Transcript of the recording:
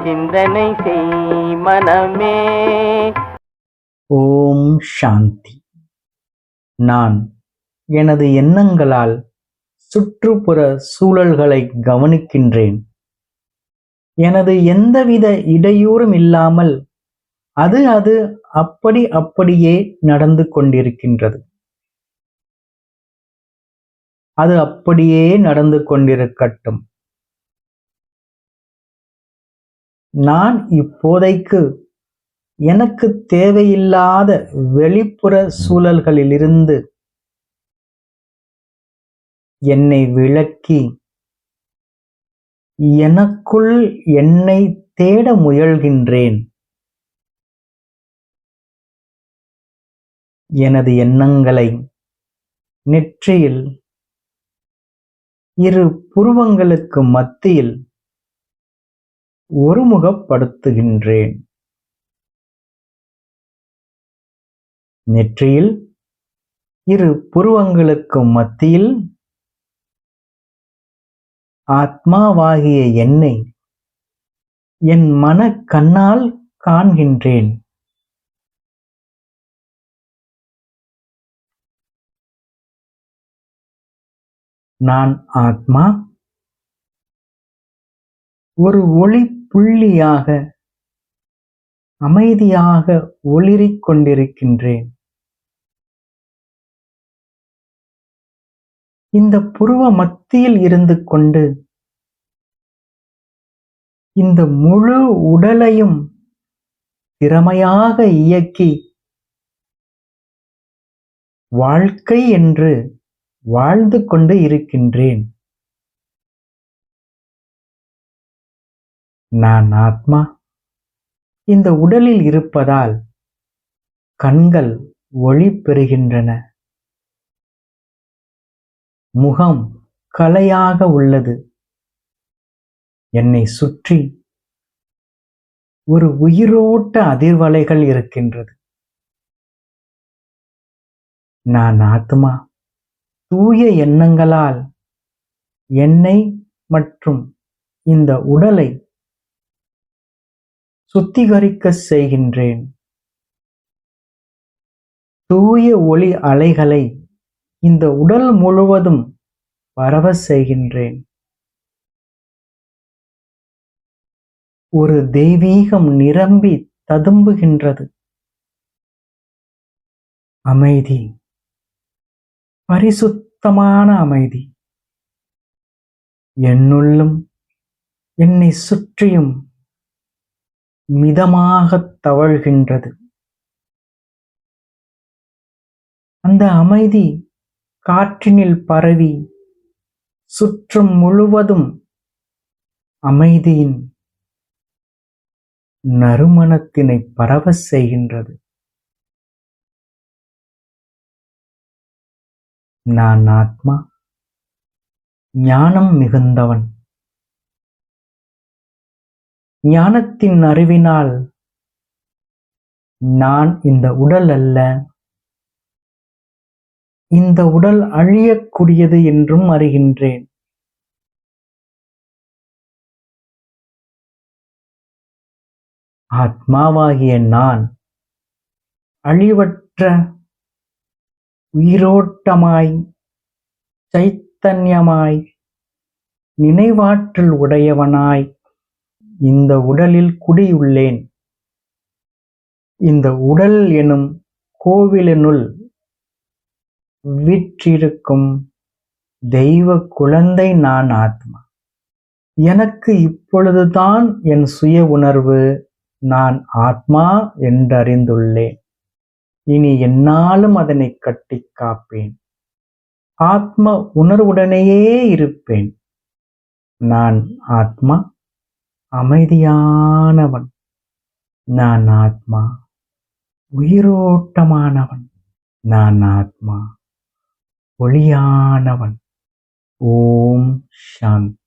சிந்தனை செய் மனமே. ஓம் சாந்தி. நான் எனது எண்ணங்களால் சுற்றுப்புற சூழல்களை கவனிக்கின்றேன். எனது எந்தவித இடையூறும் இல்லாமல் அது அப்படியே நடந்து கொண்டிருக்கின்றது. அது அப்படியே நடந்து கொண்டிருக்கட்டும். நான் இப்போதைக்கு எனக்கு தேவையில்லாத வெளிப்புற சூழல்களிலிருந்து என்னை விலக்கி எனக்குள் என்னை தேட முயல்கின்றேன். எனது எண்ணங்களை நெற்றியில் இரு புருவங்களுக்கு மத்தியில் ஒருமுகப்படுத்துகின்றேன். நெற்றியில் இரு புருவங்களுக்கு மத்தியில் ஆத்மாவாகிய என்னை என் மன கண்ணால் காண்கின்றேன். நான் ஆத்மா ஒரு ஒளி புள்ளியாக அமைதியாக ஒளிரிக் கொண்டிருக்கின்றேன். இந்த புருவ மத்தியில் இருந்து கொண்டு இந்த முழு உடலையும் திறமையாக இயக்கி வாழ்க்கை என்று வாழ்ந்து கொண்டு இருக்கின்றேன். நான் ஆத்மா இந்த உடலில் இருப்பதால் கண்கள் ஒளி பெறுகின்றன. முகம் கலையாக உள்ளது. என்னை சுற்றி ஒரு உயிரோட்ட அதிர்வலைகள் இருக்கின்றது. நான் ஆத்மா தூய எண்ணங்களால் என்னை மற்றும் இந்த உடலை சுத்திகரிக்க செய்கின்றேன். தூய ஒளி அலைகளை இந்த உடல் முழுவதும் பரவ செய்கின்றேன். ஒரு தெய்வீகம் நிரம்பி ததும்புகின்றது. அமைதி, பரிசுத்தமான அமைதி என்னுள்ளும் என்னை சுற்றியும் மிதமாக தவழ்கின்றது. அந்த அமைதி காற்றினில் பரவி சுற்றும் முழுவதும் அமைதியின் நறுமணத்தினை பரவ செய்கின்றது. நான் ஆத்மா ஞானம் மிகுந்தவன். ஞானத்தின் அறிவினால் நான் இந்த உடல் அல்ல, இந்த உடல் அழியக்கூடியது என்றும் அறிகின்றேன். ஆத்மாவாகிய நான் அழிவற்ற உயிரோட்டமாய் சைத்தன்யமாய் நினைவாற்றல் உடையவனாய் இந்த உடலில் குடியுள்ளேன். இந்த உடல் எனும் கோவிலினுள் வீற்றிருக்கும் தெய்வ குழந்தை நான் ஆத்மா. எனக்கு இப்பொழுதுதான் என் சுய உணர்வு நான் ஆத்மா என்றறிந்துள்ளேன். இனி என்னாலும் அதனை கட்டி காப்பேன். ஆத்ம உணர்வுடனேயே இருப்பேன். நான் ஆத்மா அமைதியானவன். நான் ஆத்மா உயிரோட்டமானவன். நான் ஆத்மா ஒளியானவன். ஓம் சாந்தி.